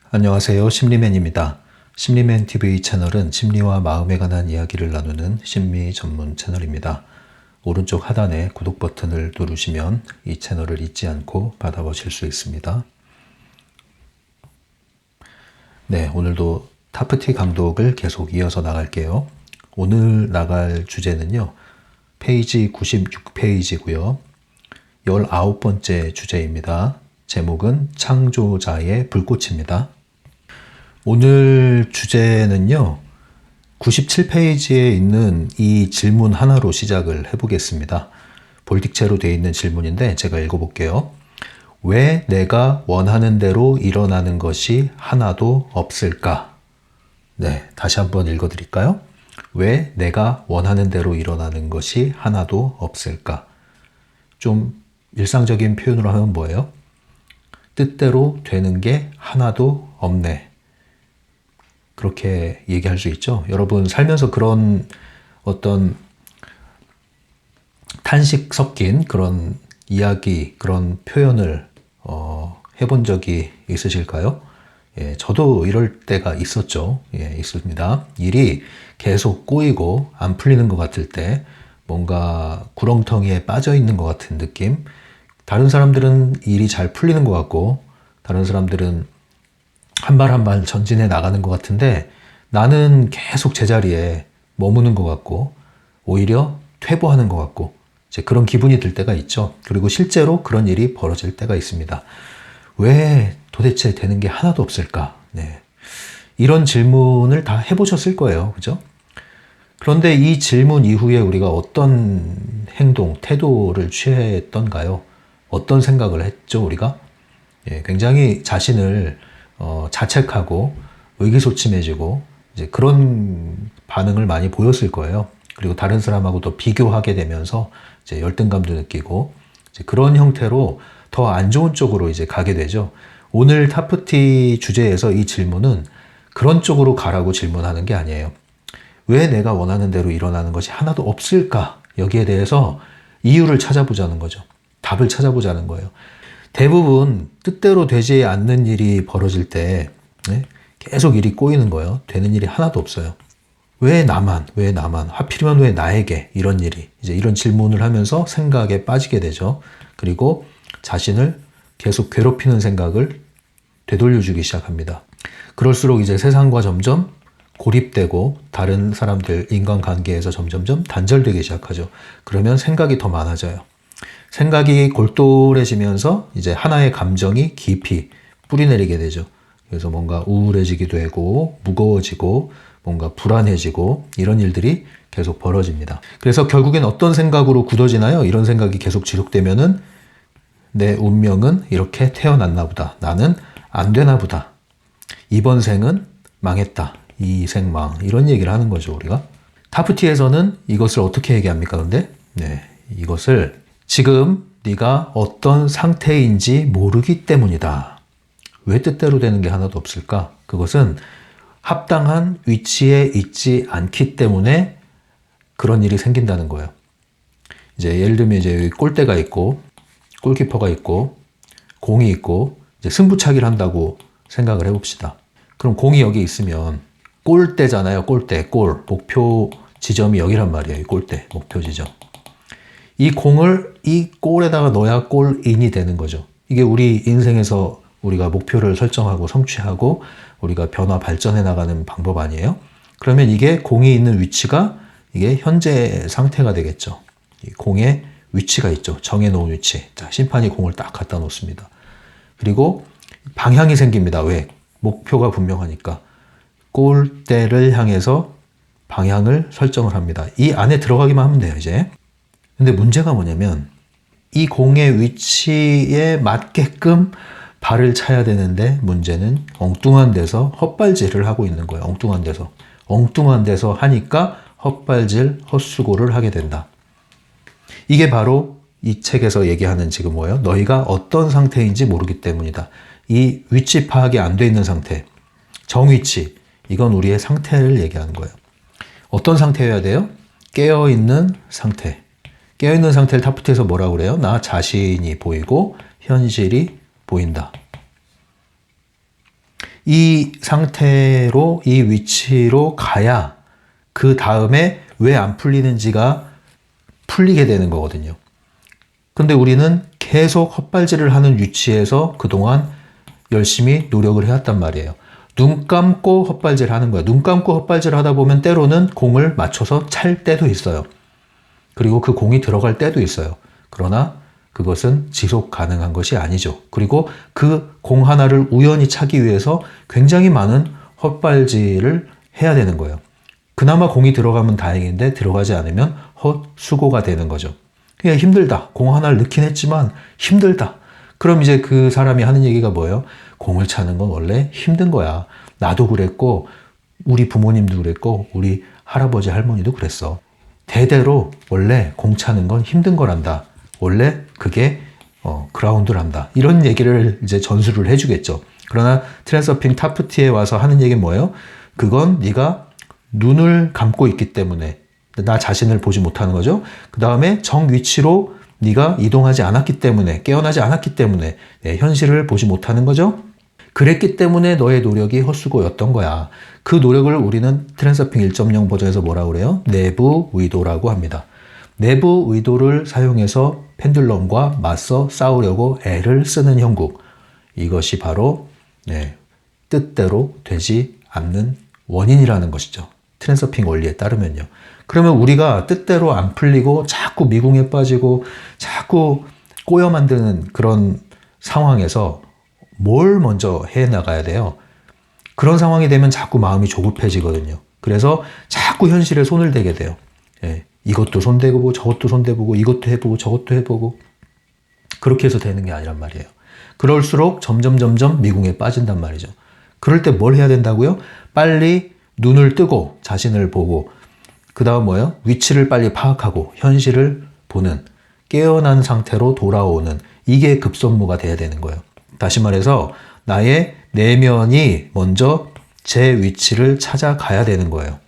안녕하세요. 심리맨입니다. 심리맨 TV 채널은 심리와 마음에 관한 이야기를 나누는 심리 전문 채널입니다. 오른쪽 하단에 구독 버튼을 누르시면 이 채널을 잊지 않고 받아보실 수 있습니다. 네, 오늘도 타프티 강독을 계속 이어서 나갈게요. 오늘 나갈 주제는요. 페이지 96페이지고요. 19번째 주제입니다. 제목은 창조자의 불꽃입니다. 오늘 주제는요. 97페이지에 있는 이 질문 하나로 시작을 해보겠습니다. 볼틱체로 되어 있는 질문인데 제가 읽어볼게요. 왜 내가 원하는 대로 일어나는 것이 하나도 없을까? 네, 다시 한번 읽어드릴까요? 왜 내가 원하는 대로 일어나는 것이 하나도 없을까? 좀 일상적인 표현으로 하면 뭐예요? 뜻대로 되는 게 하나도 없네. 그렇게 얘기할 수 있죠. 여러분 살면서 그런 어떤 탄식 섞인 그런 이야기, 그런 표현을 해본 적이 있으실까요? 예, 저도 이럴 때가 있었죠. 예, 있습니다. 일이 계속 꼬이고 안 풀리는 것 같을 때 뭔가 구렁텅이에 빠져 있는 것 같은 느낌. 다른 사람들은 일이 잘 풀리는 것 같고 다른 사람들은 한 발 한 발 전진해 나가는 것 같은데 나는 계속 제자리에 머무는 것 같고 오히려 퇴보하는 것 같고 이제 그런 기분이 들 때가 있죠. 그리고 실제로 그런 일이 벌어질 때가 있습니다. 왜 도대체 되는 게 하나도 없을까? 네. 이런 질문을 다 해보셨을 거예요. 그죠? 그런데 이 질문 이후에 우리가 어떤 행동, 태도를 취했던가요? 어떤 생각을 했죠, 우리가? 예, 굉장히 자신을 자책하고 의기소침해지고 이제 그런 반응을 많이 보였을 거예요. 그리고 다른 사람하고도 비교하게 되면서 이제 열등감도 느끼고 이제 그런 형태로 더 안 좋은 쪽으로 이제 가게 되죠. 오늘 타프티 주제에서 이 질문은 그런 쪽으로 가라고 질문하는 게 아니에요. 왜 내가 원하는 대로 일어나는 것이 하나도 없을까? 여기에 대해서 이유를 찾아보자는 거죠. 답을 찾아보자는 거예요. 대부분 뜻대로 되지 않는 일이 벌어질 때 계속 일이 꼬이는 거예요. 되는 일이 하나도 없어요. 왜 나만? 하필이면 왜 나에게 이런 일이? 이제 이런 질문을 하면서 생각에 빠지게 되죠. 그리고 자신을 계속 괴롭히는 생각을 되돌려주기 시작합니다. 그럴수록 이제 세상과 점점 고립되고 다른 사람들 인간관계에서 점점점 단절되기 시작하죠. 그러면 생각이 더 많아져요. 생각이 골똘해지면서 이제 하나의 감정이 깊이 뿌리내리게 되죠. 그래서 뭔가 우울해지기도 하고 무거워지고 뭔가 불안해지고 이런 일들이 계속 벌어집니다. 그래서 결국엔 어떤 생각으로 굳어지나요? 이런 생각이 계속 지속되면은 내 운명은 이렇게 태어났나 보다. 나는 안 되나 보다. 이번 생은 망했다. 이 생망. 이런 얘기를 하는 거죠, 우리가. 타프티에서는 이것을 어떻게 얘기합니까, 근데? 네, 이것을 지금 네가 어떤 상태인지 모르기 때문이다. 왜 뜻대로 되는 게 하나도 없을까? 그것은 합당한 위치에 있지 않기 때문에 그런 일이 생긴다는 거예요. 이제 예를 들면 이제 골대가 있고 골키퍼가 있고 공이 있고 이제 승부차기를 한다고 생각을 해봅시다. 그럼 공이 여기 있으면 골대잖아요. 골대, 골. 목표 지점이 여기란 말이에요. 골대, 목표 지점. 이 공을 이 골에다가 넣어야 골인이 되는 거죠. 이게 우리 인생에서 우리가 목표를 설정하고 성취하고 우리가 변화 발전해 나가는 방법 아니에요? 그러면 이게 공이 있는 위치가 이게 현재 상태가 되겠죠. 이 공의 위치가 있죠. 정해놓은 위치. 자, 심판이 공을 딱 갖다 놓습니다. 그리고 방향이 생깁니다. 왜? 목표가 분명하니까. 골대를 향해서 방향을 설정을 합니다. 이 안에 들어가기만 하면 돼요, 이제. 근데 문제가 뭐냐면 이 공의 위치에 맞게끔 발을 차야 되는데 문제는 엉뚱한 데서 헛발질을 하고 있는 거예요. 엉뚱한 데서 하니까 헛발질, 헛수고를 하게 된다. 이게 바로 이 책에서 얘기하는 지금 뭐예요? 너희가 어떤 상태인지 모르기 때문이다. 이 위치 파악이 안 돼 있는 상태, 정위치, 이건 우리의 상태를 얘기하는 거예요. 어떤 상태여야 돼요? 깨어있는 상태. 깨어있는 상태를 타프트에서 뭐라고 그래요? 나 자신이 보이고 현실이 보인다. 이 상태로 이 위치로 가야 그 다음에 왜 안 풀리는지가 풀리게 되는 거거든요. 근데 우리는 계속 헛발질을 하는 위치에서 그동안 열심히 노력을 해왔단 말이에요. 눈 감고 헛발질 하는 거야. 눈 감고 헛발질 하다 보면 때로는 공을 맞춰서 찰 때도 있어요. 그리고 그 공이 들어갈 때도 있어요. 그러나 그것은 지속 가능한 것이 아니죠. 그리고 그 공 하나를 우연히 차기 위해서 굉장히 많은 헛발질을 해야 되는 거예요. 그나마 공이 들어가면 다행인데 들어가지 않으면 헛수고가 되는 거죠. 그냥 힘들다. 공 하나를 넣긴 했지만 힘들다. 그럼 이제 그 사람이 하는 얘기가 뭐예요? 공을 차는 건 원래 힘든 거야. 나도 그랬고 우리 부모님도 그랬고 우리 할아버지 할머니도 그랬어. 대대로 원래 공 차는 건 힘든 거란다. 원래 그게 그라운드란다. 이런 얘기를 이제 전수를 해주겠죠. 그러나 트랜서핑 타프티에 와서 하는 얘기는 뭐예요? 그건 네가 눈을 감고 있기 때문에 나 자신을 보지 못하는 거죠. 그 다음에 정 위치로 네가 이동하지 않았기 때문에 깨어나지 않았기 때문에 현실을 보지 못하는 거죠. 그랬기 때문에 너의 노력이 헛수고였던 거야. 그 노력을 우리는 트랜서핑 1.0 버전에서 뭐라고 그래요? 내부 의도라고 합니다. 내부 의도를 사용해서 펜듈럼과 맞서 싸우려고 애를 쓰는 형국. 이것이 바로 뜻대로 되지 않는 원인이라는 것이죠. 트랜서핑 원리에 따르면요. 그러면 우리가 뜻대로 안 풀리고 자꾸 미궁에 빠지고 자꾸 꼬여 만드는 그런 상황에서 뭘 먼저 해 나가야 돼요? 그런 상황이 되면 자꾸 마음이 조급해지거든요. 그래서 자꾸 현실에 손을 대게 돼요. 이것도 손대고 저것도 손대보고 이것도 해보고 저것도 해보고 그렇게 해서 되는 게 아니란 말이에요. 그럴수록 점점 미궁에 빠진단 말이죠. 그럴 때 뭘 해야 된다고요? 빨리 눈을 뜨고 자신을 보고 그 다음 뭐예요? 위치를 빨리 파악하고 현실을 보는 깨어난 상태로 돌아오는 이게 급선무가 돼야 되는 거예요. 다시 말해서 나의 내면이 먼저 제 위치를 찾아가야 되는 거예요.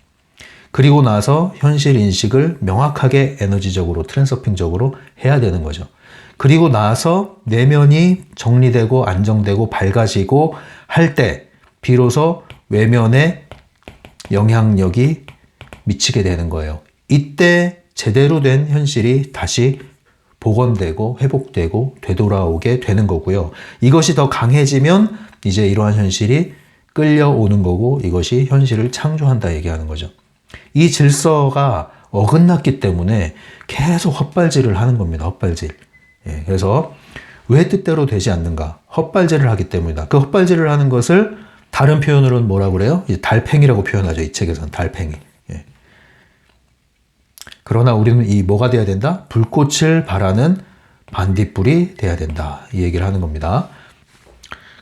그리고 나서 현실 인식을 명확하게 에너지적으로 트랜서핑적으로 해야 되는 거죠. 그리고 나서 내면이 정리되고 안정되고 밝아지고 할 때 비로소 외면에 영향력이 미치게 되는 거예요. 이때 제대로 된 현실이 다시 복원되고 회복되고 되돌아오게 되는 거고요. 이것이 더 강해지면 이제 이러한 현실이 끌려오는 거고 이것이 현실을 창조한다 얘기하는 거죠. 이 질서가 어긋났기 때문에 계속 헛발질을 하는 겁니다. 헛발질. 그래서 왜 뜻대로 되지 않는가? 헛발질을 하기 때문이다. 그 헛발질을 하는 것을 다른 표현으로는 뭐라고 그래요? 달팽이라고 표현하죠. 이 책에서는 달팽이. 그러나 우리는 이 뭐가 돼야 된다? 불꽃을 발하는 반딧불이 돼야 된다. 이 얘기를 하는 겁니다.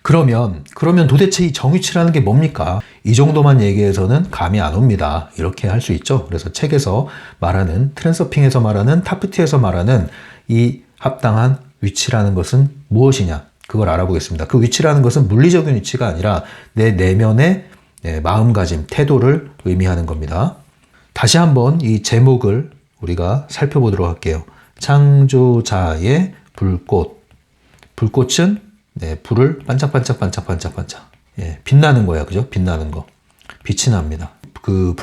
그러면 도대체 이 정위치라는 게 뭡니까? 이 정도만 얘기해서는 감이 안 옵니다. 이렇게 할 수 있죠. 그래서 책에서 말하는 트랜서핑에서 말하는 타프티에서 말하는 이 합당한 위치라는 것은 무엇이냐? 그걸 알아보겠습니다. 그 위치라는 것은 물리적인 위치가 아니라 내 내면의 마음가짐, 태도를 의미하는 겁니다. 다시 한번 이 제목을 우리가 살펴보도록 할게요. 창조자의 불꽃. 불꽃은 불을 반짝반짝 빛나는 거야. 그죠? 빛나는 거. 빛이 납니다. 그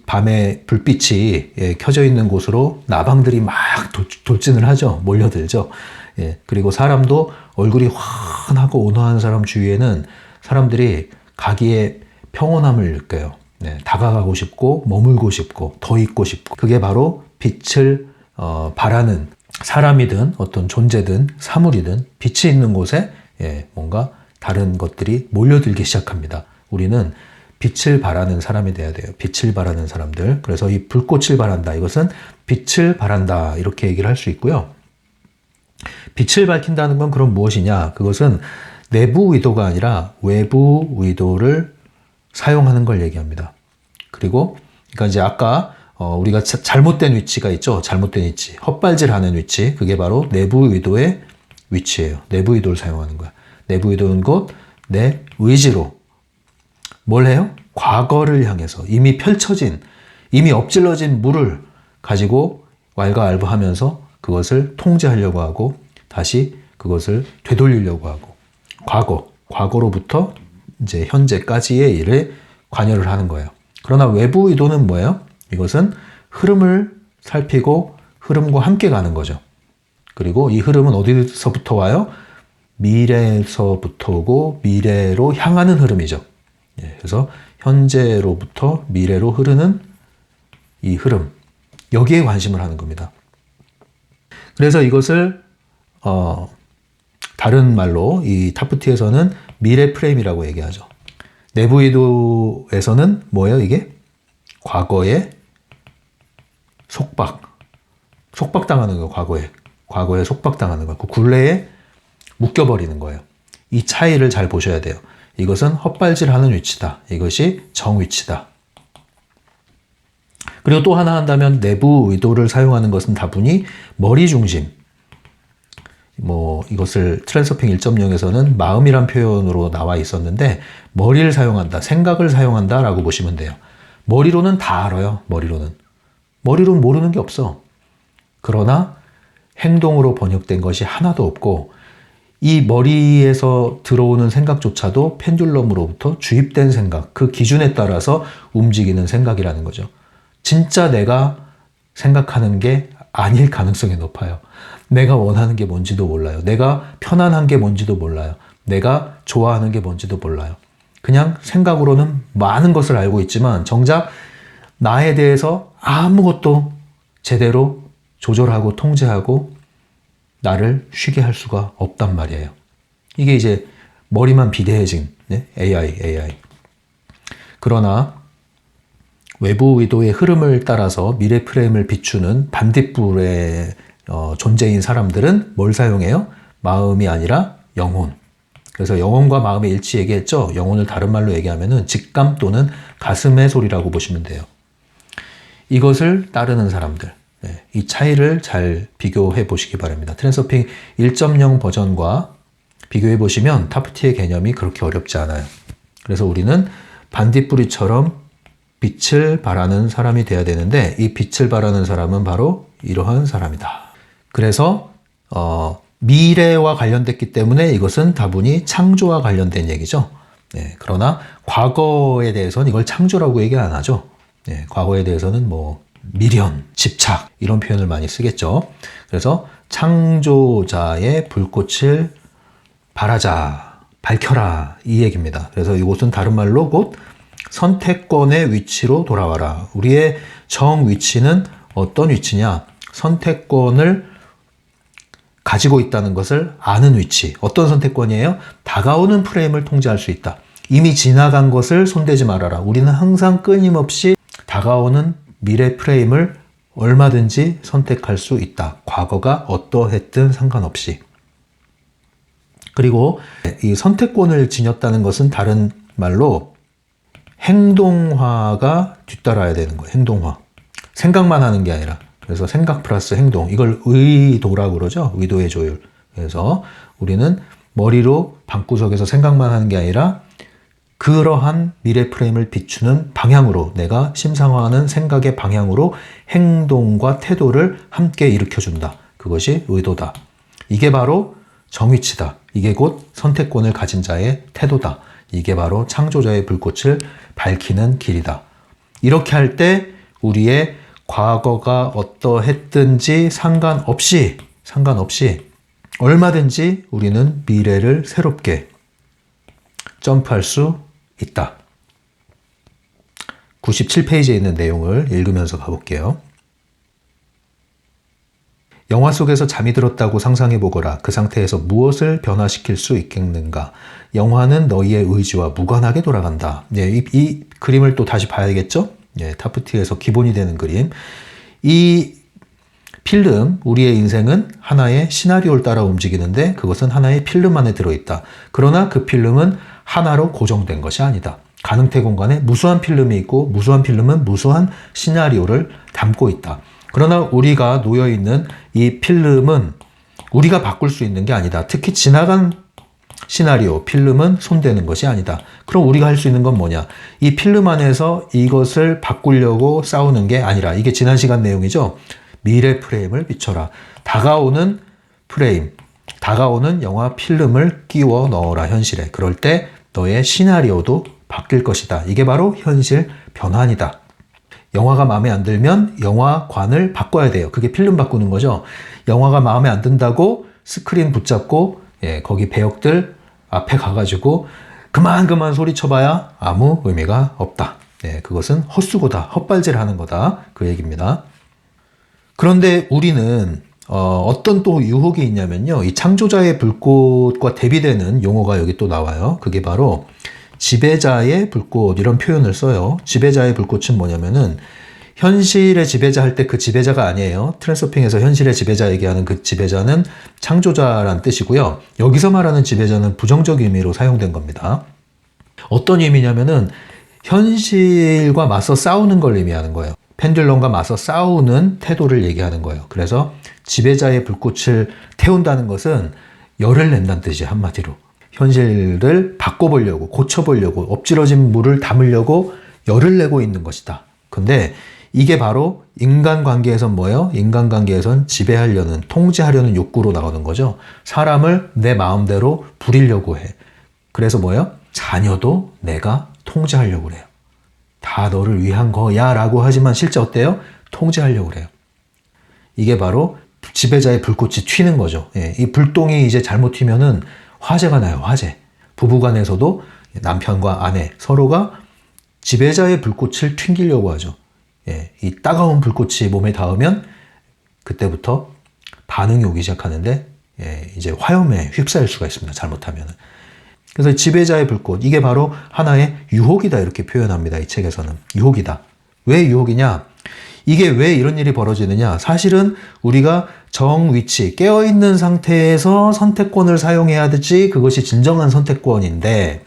밤에 불빛이 켜져 있는 곳으로 나방들이 막 돌진을 하죠. 몰려들죠. 그리고 사람도 얼굴이 환하고 온화한 사람 주위에는 사람들이 가기에 평온함을 느껴요. 다가가고 싶고 머물고 싶고 더 있고 싶고 그게 바로 빛을 발하는 사람이든 어떤 존재든 사물이든 빛이 있는 곳에 뭔가 다른 것들이 몰려들기 시작합니다. 우리는 빛을 발하는 사람이 돼야 돼요. 빛을 발하는 사람들. 그래서 이 불꽃을 발한다. 이것은 빛을 발한다. 이렇게 얘기를 할 수 있고요. 빛을 밝힌다는 건 그럼 무엇이냐? 그것은 내부 의도가 아니라 외부 의도를 사용하는 걸 얘기합니다. 그리고 그러니까 이제 아까 우리가 잘못된 위치가 있죠. 잘못된 위치. 헛발질하는 위치. 그게 바로 내부 의도의 위치예요. 내부 의도를 사용하는 거야. 내부 의도는 곧 내 의지로 뭘 해요? 과거를 향해서 이미 펼쳐진 이미 엎질러진 물을 가지고 왈가왈부하면서 그것을 통제하려고 하고 다시 그것을 되돌리려고 하고 과거로부터 이제 현재까지의 일에 관여를 하는 거예요. 그러나 외부 의도는 뭐예요? 이것은 흐름을 살피고 흐름과 함께 가는 거죠. 그리고 이 흐름은 어디서부터 와요? 미래에서부터 오고 미래로 향하는 흐름이죠. 그래서 현재로부터 미래로 흐르는 이 흐름, 여기에 관심을 하는 겁니다. 그래서 이것을 다른 말로 이 타프티에서는 미래 프레임이라고 얘기하죠. 내부 의도에서는 뭐예요? 이게 과거에 속박당하는 거예요. 과거에 속박당하는 거예요. 그 굴레에 묶여버리는 거예요. 이 차이를 잘 보셔야 돼요. 이것은 헛발질하는 위치다. 이것이 정위치다. 그리고 또 하나 한다면 내부 의도를 사용하는 것은 다분히 머리 중심. 이것을 트랜서핑 1.0에서는 마음이란 표현으로 나와 있었는데 머리를 사용한다, 생각을 사용한다 라고 보시면 돼요. 머리로는 다 알아요. 머리로는 모르는 게 없어. 그러나 행동으로 번역된 것이 하나도 없고 이 머리에서 들어오는 생각조차도 펜듈럼으로부터 주입된 생각, 그 기준에 따라서 움직이는 생각이라는 거죠. 진짜 내가 생각하는 게 아닐 가능성이 높아요. 내가 원하는 게 뭔지도 몰라요. 내가 편안한 게 뭔지도 몰라요. 내가 좋아하는 게 뭔지도 몰라요. 그냥 생각으로는 많은 것을 알고 있지만 정작 나에 대해서 아무것도 제대로 조절하고 통제하고 나를 쉬게 할 수가 없단 말이에요. 이게 이제 머리만 비대해진 AI. 그러나 외부 의도의 흐름을 따라서 미래 프레임을 비추는 반딧불의 존재인 사람들은 뭘 사용해요? 마음이 아니라 영혼. 그래서 영혼과 마음의 일치 얘기했죠? 영혼을 다른 말로 얘기하면은 직감 또는 가슴의 소리라고 보시면 돼요. 이것을 따르는 사람들. 이 차이를 잘 비교해 보시기 바랍니다. 트랜서핑 1.0 버전과 비교해 보시면 타프티의 개념이 그렇게 어렵지 않아요. 그래서 우리는 반딧불이처럼 빛을 발하는 사람이 돼야 되는데 이 빛을 발하는 사람은 바로 이러한 사람이다. 그래서 미래와 관련됐기 때문에 이것은 다분히 창조와 관련된 얘기죠. 그러나 과거에 대해서는 이걸 창조라고 얘기 안 하죠. 과거에 대해서는 미련, 집착 이런 표현을 많이 쓰겠죠. 그래서 창조자의 불꽃을 발하자, 밝혀라 이 얘기입니다. 그래서 이곳은 다른 말로 곧 선택권의 위치로 돌아와라. 우리의 정 위치는 어떤 위치냐? 선택권을 가지고 있다는 것을 아는 위치. 어떤 선택권이에요? 다가오는 프레임을 통제할 수 있다. 이미 지나간 것을 손대지 말아라. 우리는 항상 끊임없이 다가오는 미래 프레임을 얼마든지 선택할 수 있다. 과거가 어떠했든 상관없이. 그리고 이 선택권을 지녔다는 것은 다른 말로 행동화가 뒤따라야 되는 거예요. 행동화. 생각만 하는 게 아니라. 그래서 생각 플러스 행동. 이걸 의도라고 그러죠. 의도의 조율. 그래서 우리는 머리로 방구석에서 생각만 하는 게 아니라 그러한 미래 프레임을 비추는 방향으로 내가 심상화하는 생각의 방향으로 행동과 태도를 함께 일으켜준다. 그것이 의도다. 이게 바로 정위치다. 이게 곧 선택권을 가진 자의 태도다. 이게 바로 창조자의 불꽃을 밝히는 길이다. 이렇게 할 때 우리의 과거가 어떠했든지 상관없이 얼마든지 우리는 미래를 새롭게 점프할 수 있다. 97페이지에 있는 내용을 읽으면서 가볼게요. 영화 속에서 잠이 들었다고 상상해보거라. 그 상태에서 무엇을 변화시킬 수 있겠는가? 영화는 너희의 의지와 무관하게 돌아간다. 이 그림을 또 다시 봐야겠죠? 타프티에서 기본이 되는 그림. 이 필름, 우리의 인생은 하나의 시나리오를 따라 움직이는데 그것은 하나의 필름 안에 들어있다. 그러나 그 필름은 하나로 고정된 것이 아니다. 가능태 공간에 무수한 필름이 있고 무수한 필름은 무수한 시나리오를 담고 있다. 그러나 우리가 놓여있는 이 필름은 우리가 바꿀 수 있는 게 아니다. 특히 지나간 시나리오, 필름은 손대는 것이 아니다. 그럼 우리가 할 수 있는 건 뭐냐? 이 필름 안에서 이것을 바꾸려고 싸우는 게 아니라, 이게 지난 시간 내용이죠. 미래 프레임을 비춰라. 다가오는 프레임, 다가오는 영화 필름을 끼워 넣어라, 현실에. 그럴 때 너의 시나리오도 바뀔 것이다. 이게 바로 현실 변환이다. 영화가 마음에 안 들면 영화관을 바꿔야 돼요. 그게 필름 바꾸는 거죠. 영화가 마음에 안 든다고 스크린 붙잡고 거기 배역들 앞에 가가지고 그만 소리쳐봐야 아무 의미가 없다. 그것은 헛수고다. 헛발질하는 거다. 그 얘기입니다. 그런데 우리는 어떤 또 유혹이 있냐면요. 이 창조자의 불꽃과 대비되는 용어가 여기 또 나와요. 그게 바로 지배자의 불꽃 이런 표현을 써요. 지배자의 불꽃은 뭐냐면은 현실의 지배자 할 때 그 지배자가 아니에요. 트랜서핑에서 현실의 지배자 얘기하는 그 지배자는 창조자란 뜻이고요. 여기서 말하는 지배자는 부정적 의미로 사용된 겁니다. 어떤 의미냐면은 현실과 맞서 싸우는 걸 의미하는 거예요. 펜듈럼과 맞서 싸우는 태도를 얘기하는 거예요. 그래서 지배자의 불꽃을 태운다는 것은 열을 낸다는 뜻이에요. 한마디로. 현실을 바꿔보려고, 고쳐보려고, 엎질러진 물을 담으려고 열을 내고 있는 것이다. 근데 이게 바로 인간관계에선 뭐예요? 인간관계에선 지배하려는, 통제하려는 욕구로 나오는 거죠. 사람을 내 마음대로 부리려고 해. 그래서 뭐예요? 자녀도 내가 통제하려고 그래요. 다 너를 위한 거야 라고 하지만 실제 어때요? 통제하려고 그래요. 이게 바로 지배자의 불꽃이 튀는 거죠. 이 불똥이 이제 잘못 튀면은 화재가 나요. 화재. 부부간에서도 남편과 아내 서로가 지배자의 불꽃을 튕기려고 하죠. 이 따가운 불꽃이 몸에 닿으면 그때부터 반응이 오기 시작하는데 이제 화염에 휩싸일 수가 있습니다. 잘못하면은. 그래서 지배자의 불꽃, 이게 바로 하나의 유혹이다 이렇게 표현합니다. 이 책에서는. 유혹이다. 왜 유혹이냐? 이게 왜 이런 일이 벌어지느냐? 사실은 우리가 정위치, 깨어있는 상태에서 선택권을 사용해야 되지 그것이 진정한 선택권인데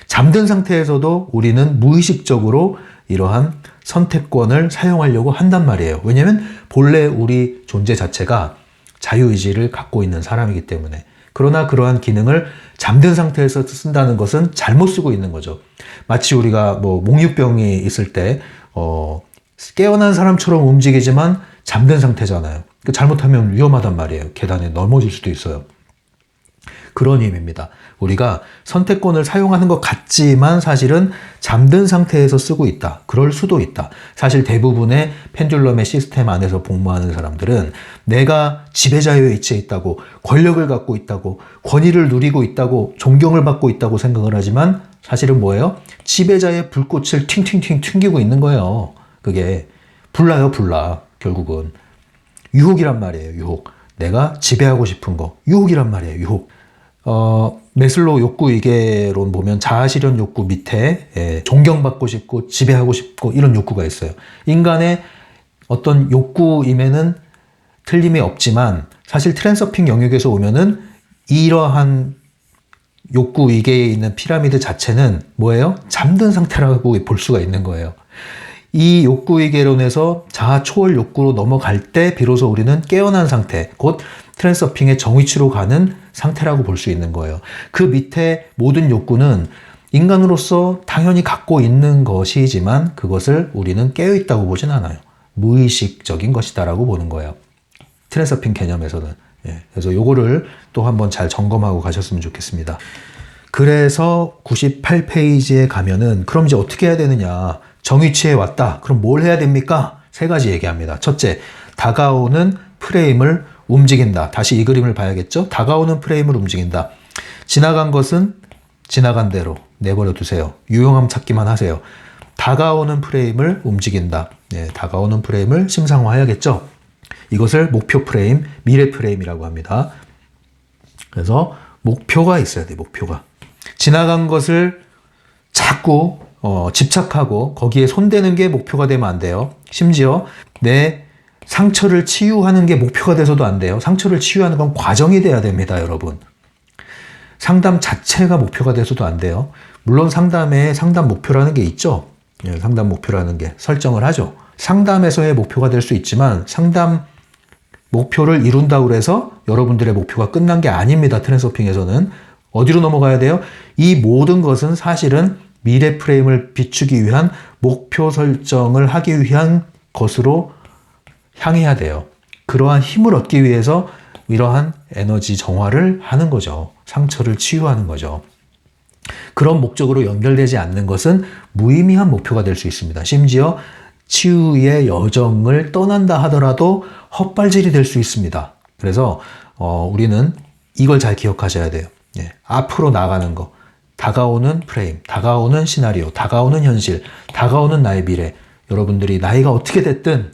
잠든 상태에서도 우리는 무의식적으로 이러한 선택권을 사용하려고 한단 말이에요. 왜냐하면 본래 우리 존재 자체가 자유의지를 갖고 있는 사람이기 때문에. 그러나 그러한 기능을 잠든 상태에서 쓴다는 것은 잘못 쓰고 있는 거죠. 마치 우리가 뭐 몽유병이 있을 때 깨어난 사람처럼 움직이지만 잠든 상태잖아요. 잘못하면 위험하단 말이에요. 계단에 넘어질 수도 있어요. 그런 의미입니다. 우리가 선택권을 사용하는 것 같지만 사실은 잠든 상태에서 쓰고 있다. 그럴 수도 있다. 사실 대부분의 펜듈럼의 시스템 안에서 복무하는 사람들은 내가 지배자의 위치에 있다고, 권력을 갖고 있다고, 권위를 누리고 있다고, 존경을 받고 있다고 생각을 하지만 사실은 뭐예요? 지배자의 불꽃을 튕튕튕 튕기고 있는 거예요. 그게 불나요, 불나. 결국은 유혹이란 말이에요. 유혹. 내가 지배하고 싶은 거. 유혹이란 말이에요. 유혹. 메슬로우 욕구 이계론 보면 자아실현 욕구 밑에 존경받고 싶고 지배하고 싶고 이런 욕구가 있어요. 인간의 어떤 욕구임에는 틀림이 없지만 사실 트랜서핑 영역에서 오면은 이러한 욕구 이계에 있는 피라미드 자체는 뭐예요? 잠든 상태라고 볼 수가 있는 거예요. 이 욕구이계론에서 자아 초월 욕구로 넘어갈 때 비로소 우리는 깨어난 상태, 곧 트랜서핑의 정위치로 가는 상태라고 볼 수 있는 거예요. 그 밑에 모든 욕구는 인간으로서 당연히 갖고 있는 것이지만 그것을 우리는 깨어있다고 보진 않아요. 무의식적인 것이다라고 보는 거예요. 트랜서핑 개념에서는. 그래서 요거를 또 한번 잘 점검하고 가셨으면 좋겠습니다. 그래서 98페이지에 가면은 그럼 이제 어떻게 해야 되느냐. 정위치에 왔다. 그럼 뭘 해야 됩니까? 세 가지 얘기합니다. 첫째, 다가오는 프레임을 움직인다. 다시 이 그림을 봐야겠죠? 다가오는 프레임을 움직인다. 지나간 것은 지나간 대로 내버려 두세요. 유용함 찾기만 하세요. 다가오는 프레임을 움직인다. 다가오는 프레임을 심상화해야겠죠? 이것을 목표 프레임, 미래 프레임이라고 합니다. 그래서 목표가 있어야 돼, 목표가. 지나간 것을 자꾸 집착하고 거기에 손대는 게 목표가 되면 안 돼요. 심지어 내 상처를 치유하는 게 목표가 돼서도 안 돼요. 상처를 치유하는 건 과정이 돼야 됩니다, 여러분. 상담 자체가 목표가 돼서도 안 돼요. 물론 상담에 상담 목표라는 게 있죠. 상담 목표라는 게 설정을 하죠. 상담에서의 목표가 될 수 있지만 상담 목표를 이룬다고 해서 여러분들의 목표가 끝난 게 아닙니다. 트랜서핑에서는. 어디로 넘어가야 돼요? 이 모든 것은 사실은 미래 프레임을 비추기 위한 목표 설정을 하기 위한 것으로 향해야 돼요. 그러한 힘을 얻기 위해서 이러한 에너지 정화를 하는 거죠. 상처를 치유하는 거죠. 그런 목적으로 연결되지 않는 것은 무의미한 목표가 될 수 있습니다. 심지어 치유의 여정을 떠난다 하더라도 헛발질이 될 수 있습니다. 그래서 우리는 이걸 잘 기억하셔야 돼요. 예, 앞으로 나가는 거, 다가오는 프레임, 다가오는 시나리오, 다가오는 현실, 다가오는 나의 미래. 여러분들이 나이가 어떻게 됐든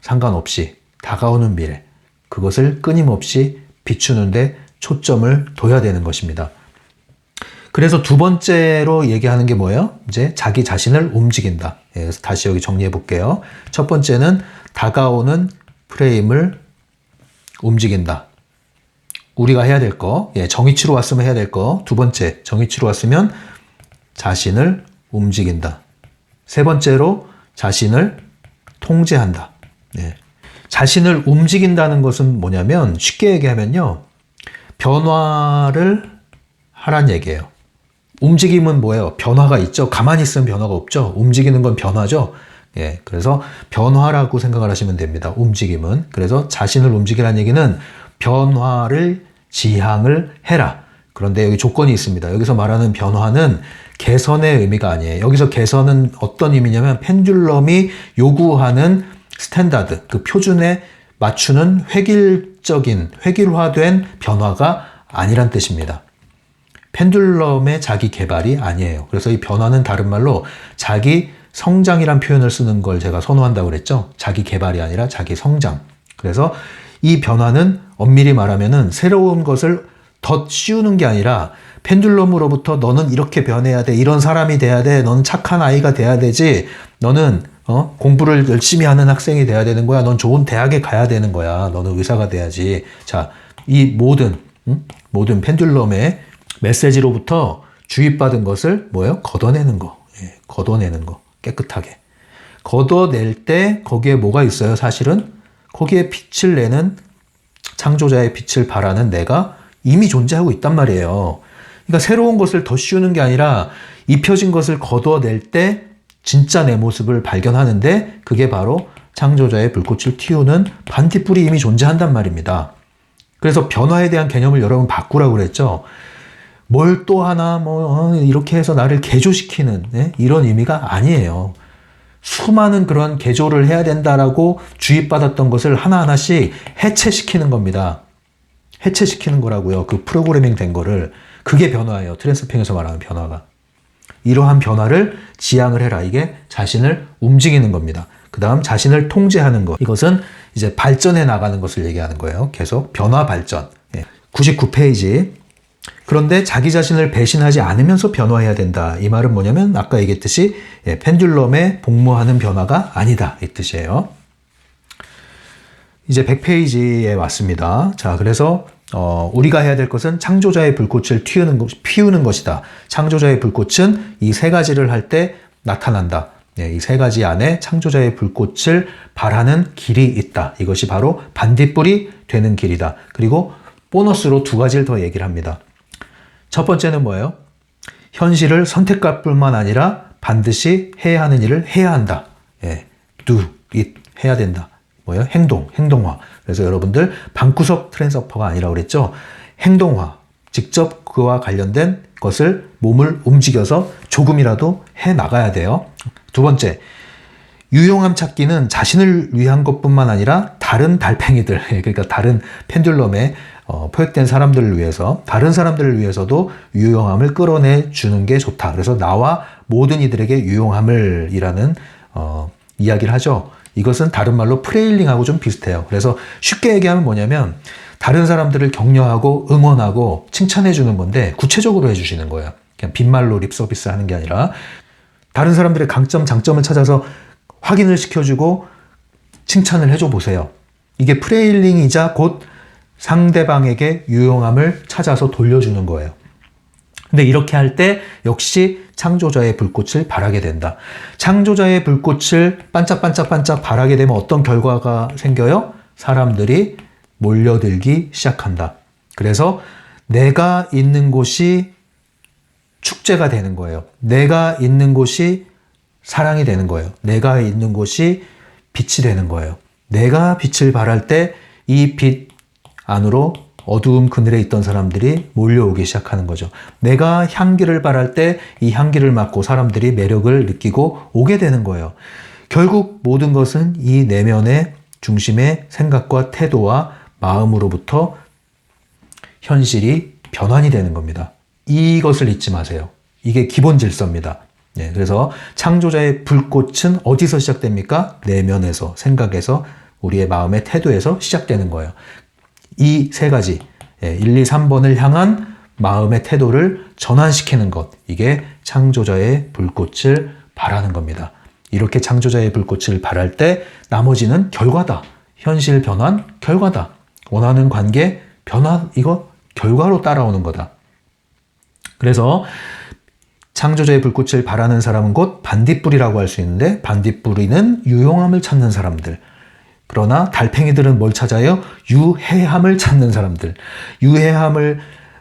상관없이 다가오는 미래, 그것을 끊임없이 비추는데 초점을 둬야 되는 것입니다. 그래서 두 번째로 얘기하는 게 뭐예요? 이제 자기 자신을 움직인다. 예, 그래서 다시 여기 정리해 볼게요. 첫 번째는 다가오는 프레임을 움직인다. 우리가 해야 될 거, 예, 정의치로 왔으면 해야 될 거. 두 번째, 정의치로 왔으면 자신을 움직인다. 세 번째로 자신을 통제한다. 예. 자신을 움직인다는 것은 뭐냐면 쉽게 얘기하면요. 변화를 하란 얘기예요. 움직임은 뭐예요? 변화가 있죠. 가만히 있으면 변화가 없죠. 움직이는 건 변화죠. 예, 그래서 변화라고 생각을 하시면 됩니다. 움직임은. 그래서 자신을 움직이라는 얘기는 변화를 지향을 해라. 그런데 여기 조건이 있습니다. 여기서 말하는 변화는 개선의 의미가 아니에요. 여기서 개선은 어떤 의미냐면 펜듈럼이 요구하는 스탠다드, 그 표준에 맞추는 획일화된 변화가 아니란 뜻입니다. 펜듈럼의 자기 개발이 아니에요. 그래서 이 변화는 다른 말로 자기 성장이란 표현을 쓰는 걸 제가 선호한다고 그랬죠. 자기 개발이 아니라 자기 성장. 그래서 이 변화는 엄밀히 말하면은 새로운 것을 더 씌우는 게 아니라 펜듈럼으로부터 너는 이렇게 변해야 돼. 이런 사람이 돼야 돼. 너는 착한 아이가 돼야 되지. 너는 공부를 열심히 하는 학생이 돼야 되는 거야. 넌 좋은 대학에 가야 되는 거야. 너는 의사가 돼야지. 자, 이 모든 펜듈럼의 메시지로부터 주입받은 것을 뭐예요? 걷어내는 거. 예, 걷어내는 거. 깨끗하게. 걷어낼 때 거기에 뭐가 있어요? 사실은 거기에 빛을 내는 창조자의 빛을 발하는 내가 이미 존재하고 있단 말이에요. 그러니까 새로운 것을 더 씌우는 게 아니라 입혀진 것을 걷어낼 때 진짜 내 모습을 발견하는데 그게 바로 창조자의 불꽃을 틔우는 반딧불이 이미 존재한단 말입니다. 그래서 변화에 대한 개념을 여러분 바꾸라고 그랬죠. 뭘 또 하나 이렇게 해서 나를 개조시키는 이런 의미가 아니에요. 수많은 그런 개조를 해야 된다라고 주입받았던 것을 하나하나씩 해체시키는 겁니다. 해체시키는 거라고요. 그 프로그래밍 된 거를. 그게 변화예요. 트랜스핑에서 말하는 변화가. 이러한 변화를 지향을 해라. 이게 자신을 움직이는 겁니다. 그 다음 자신을 통제하는 것. 이것은 이제 발전해 나가는 것을 얘기하는 거예요. 계속 변화 발전. 99페이지. 그런데 자기 자신을 배신하지 않으면서 변화해야 된다. 이 말은 뭐냐면 아까 얘기했듯이 펜듈럼에 복무하는 변화가 아니다. 이 뜻이에요. 이제 100페이지에 왔습니다. 자, 그래서 우리가 해야 될 것은 창조자의 불꽃을 피우는 것이다. 창조자의 불꽃은 이 세 가지를 할 때 나타난다. 이 세 가지 안에 창조자의 불꽃을 발하는 길이 있다. 이것이 바로 반딧불이 되는 길이다. 그리고 보너스로 두 가지를 더 얘기를 합니다. 첫 번째는 뭐예요? 현실을 선택할 뿐만 아니라 반드시 해야 하는 일을 해야 한다. do it 해야 된다. 뭐예요? 행동화. 그래서 여러분들 방구석 트랜스퍼가 아니라고 그랬죠? 행동화. 직접 그와 관련된 것을 몸을 움직여서 조금이라도 해 나가야 돼요. 두 번째, 유용함 찾기는 자신을 위한 것뿐만 아니라 다른 달팽이들, 그러니까 다른 펜듈럼에 포획된 사람들을 위해서, 다른 사람들을 위해서도 유용함을 끌어내 주는 게 좋다. 그래서 나와 모든 이들에게 유용함을 이라는 이야기를 하죠. 이것은 다른 말로 프레일링하고 좀 비슷해요. 그래서 쉽게 얘기하면 뭐냐면 다른 사람들을 격려하고 응원하고 칭찬해 주는 건데 구체적으로 해주시는 거예요. 그냥 빈말로 립 서비스 하는 게 아니라 다른 사람들의 강점, 장점을 찾아서 확인을 시켜주고 칭찬을 해줘 보세요. 이게 프레일링이자 곧 상대방에게 유용함을 찾아서 돌려주는 거예요. 근데 이렇게 할 때 역시 창조자의 불꽃을 발하게 된다. 창조자의 불꽃을 반짝반짝반짝 발하게 되면 어떤 결과가 생겨요? 사람들이 몰려들기 시작한다. 그래서 내가 있는 곳이 축제가 되는 거예요. 내가 있는 곳이 사랑이 되는 거예요. 내가 있는 곳이 빛이 되는 거예요. 내가 빛을 발할 때 이 빛 안으로 어두운 그늘에 있던 사람들이 몰려오기 시작하는 거죠. 내가 향기를 발할 때 이 향기를 맡고 사람들이 매력을 느끼고 오게 되는 거예요. 결국 모든 것은 이 내면의 중심의 생각과 태도와 마음으로부터 현실이 변환이 되는 겁니다. 이것을 잊지 마세요. 이게 기본 질서입니다. 예, 그래서 창조자의 불꽃은 어디서 시작됩니까? 내면에서, 생각에서, 우리의 마음의 태도에서 시작되는 거예요. 이 세 가지, 1, 2, 3번을 향한 마음의 태도를 전환시키는 것, 이게 창조자의 불꽃을 발하는 겁니다. 이렇게 창조자의 불꽃을 발할 때 나머지는 결과다. 현실 변환, 결과다. 원하는 관계, 변화, 이거 결과로 따라오는 거다. 그래서 창조자의 불꽃을 발하는 사람은 곧 반딧불이라고 할 수 있는데, 반딧불이는 유용함을 찾는 사람들. 그러나 달팽이들은 뭘 찾아요? 유해함을 찾는 사람들. 유해함을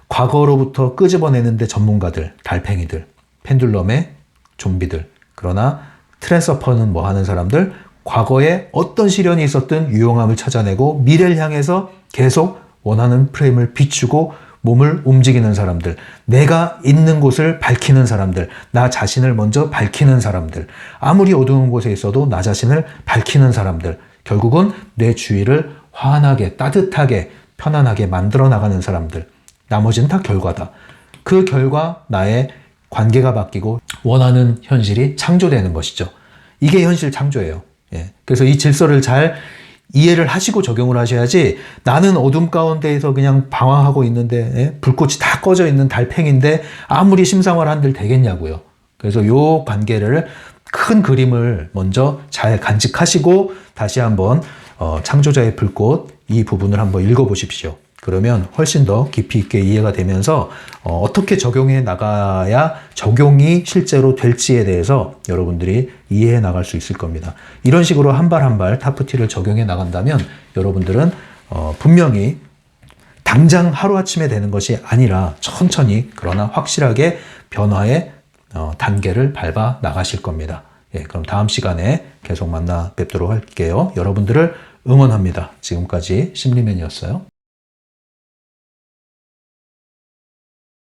과거로부터 끄집어내는데 전문가들, 달팽이들, 펜듈럼의 좀비들. 그러나 트랜스퍼는 뭐 하는 사람들? 과거에 어떤 시련이 있었든 유용함을 찾아내고 미래를 향해서 계속 원하는 프레임을 비추고 몸을 움직이는 사람들, 내가 있는 곳을 밝히는 사람들, 나 자신을 먼저 밝히는 사람들, 아무리 어두운 곳에 있어도 나 자신을 밝히는 사람들, 결국은 내 주위를 환하게, 따뜻하게, 편안하게 만들어 나가는 사람들, 나머지는 다 결과다. 그 결과 나의 관계가 바뀌고 원하는 현실이 창조되는 것이죠. 이게 현실 창조예요. 예. 그래서 이 질서를 잘 이해를 하시고 적용을 하셔야지, 나는 어둠 가운데에서 그냥 방황하고 있는데, 예? 불꽃이 다 꺼져 있는 달팽인데 아무리 심상화를 한들 되겠냐고요. 그래서 요 관계를, 큰 그림을 먼저 잘 간직하시고 다시 한번 창조자의 불꽃 이 부분을 한번 읽어보십시오. 그러면 훨씬 더 깊이 있게 이해가 되면서 어떻게 적용해 나가야 적용이 실제로 될지에 대해서 여러분들이 이해해 나갈 수 있을 겁니다. 이런 식으로 한 발 한 발 타프티를 적용해 나간다면 여러분들은 분명히 당장 하루아침에 되는 것이 아니라 천천히 그러나 확실하게 변화의 단계를 밟아 나가실 겁니다. 예, 그럼 다음 시간에 계속 만나 뵙도록 할게요. 여러분들을 응원합니다. 지금까지 심리맨이었어요.